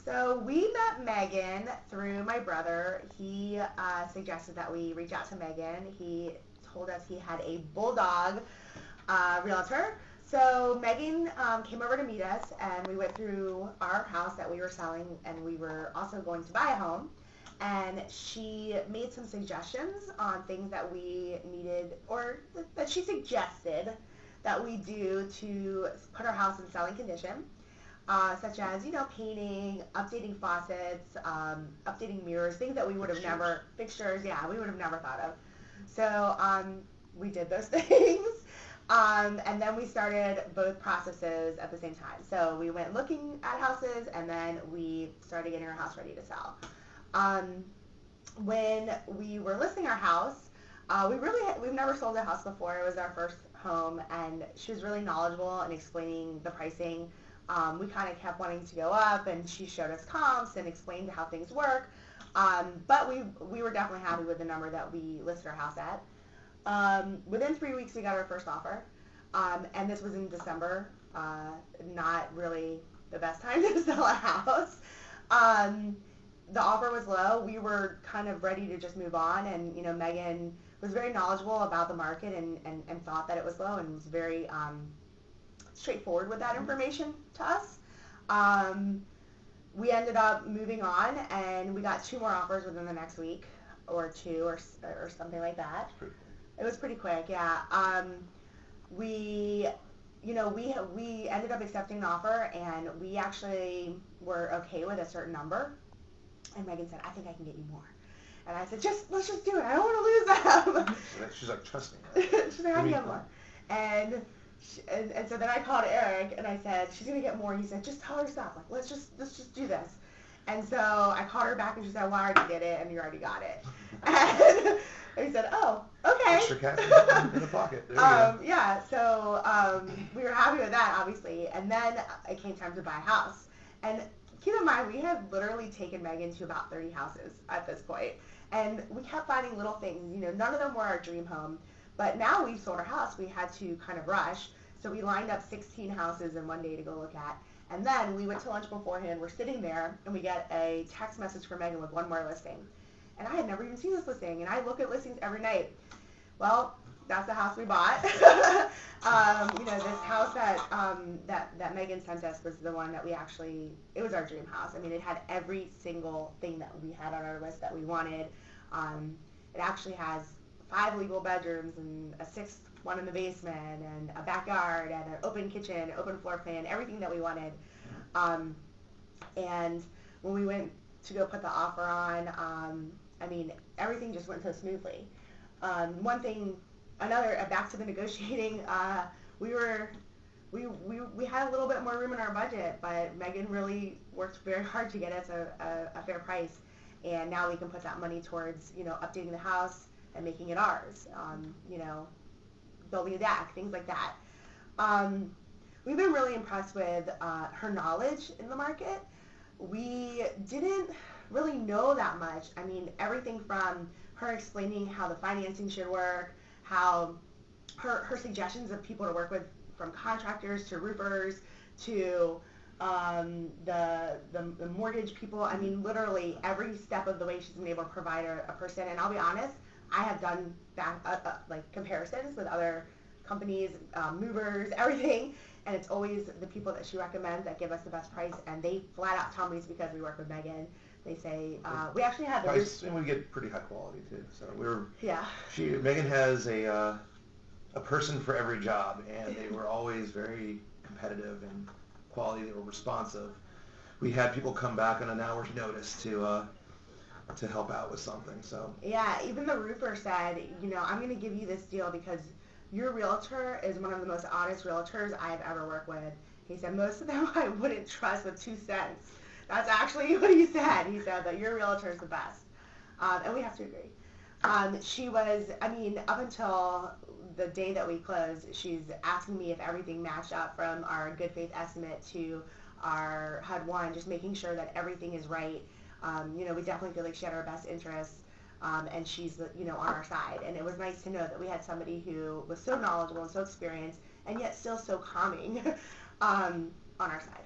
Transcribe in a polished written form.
So we met Megan through my brother. He suggested that we reach out to Megan. He told us he had a bulldog realtor. So Megan came over to meet us, and we went through our house that we were selling, and we were also going to buy a home. And she made some suggestions on things that we needed, or that she suggested that we do to put our house in selling condition, such as, painting, updating faucets, updating mirrors, things that we would have never, fixtures, yeah, we would have never thought of. So we did those things. And then we started both processes at the same time. So we went looking at houses, and then we started getting our house ready to sell. When we were listing our house, we've never sold a house before. It was our first home, and she was really knowledgeable in explaining the pricing. We kind of kept wanting to go up, and she showed us comps and explained how things work. But we were definitely happy with the number that we listed our house at. Within 3 weeks, we got our first offer, and this was in December. Not really the best time to sell a house. The offer was low. We were kind of ready to just move on, and Megan was very knowledgeable about the market and thought that it was low, and was very straightforward with that information to us. We ended up moving on, and we got 2 more offers within the next week or 2 or something like that. It was pretty quick, yeah. We ended up accepting the offer, and we actually were okay with a certain number. And Megan said, "I think I can get you more." And I said, let's just do it. I don't want to lose them. She's like, "Trust me." She's like, "I can get more." And so then I called Eric, and I said, "She's gonna get more." And he said, "Just tell her stop. Like, let's just do this." And so I called her back, and she said, "Well, I already did it, and you already got it." And he said, "Oh, okay." Extra cash in the pocket. There you go. Yeah. So we were happy with that, obviously. And then it came time to buy a house. And keep in mind, we had literally taken Megan to about 30 houses at this point. And we kept finding little things. None of them were our dream home. But now we've sold our house, we had to kind of rush. So we lined up 16 houses in one day to go look at. And then we went to lunch beforehand. We're sitting there, and we get a text message from Megan with one more listing. And I had never even seen this listing. And I look at listings every night. Well, that's the house we bought. This house that Megan sent us was the one that it was our dream house. I mean, it had every single thing that we had on our list that we wanted. It actually has 5 legal bedrooms and a 6th one in the basement, and a backyard, and an open kitchen, open floor plan, everything that we wanted. And when we went to go put the offer on, everything just went so smoothly. Back to the negotiating, we had a little bit more room in our budget, but Megan really worked very hard to get us a fair price, and now we can put that money towards, updating the house and making it ours, building a deck, things like that. We've been really impressed with her knowledge in the market. We didn't really know that much. Everything from her explaining how the financing should work, how her suggestions of people to work with, from contractors to roofers to the mortgage people. Literally every step of the way she's been able to provide a person. And I'll be honest, I have done comparisons with other companies, movers, everything, and it's always the people that she recommends that give us the best price. And they flat out tell me it's because we work with Megan. They say we actually have the price, and we get pretty high quality too. So yeah. Megan has a person for every job, and they were always very competitive and quality. They were responsive. We had people come back on an hour's notice to help out with something. So yeah, even the roofer said, I'm going to give you this deal because your realtor is one of the most honest realtors I've ever worked with. He said most of them I wouldn't trust with 2 cents. That's actually what he said. He said that your realtor is the best, and we have to agree. She was, up until the day that we closed, she's asking me if everything matched up from our good faith estimate to our HUD 1, just making sure that everything is right. We definitely feel like she had our best interests, and she's, on our side. And it was nice to know that we had somebody who was so knowledgeable and so experienced, and yet still so calming on our side.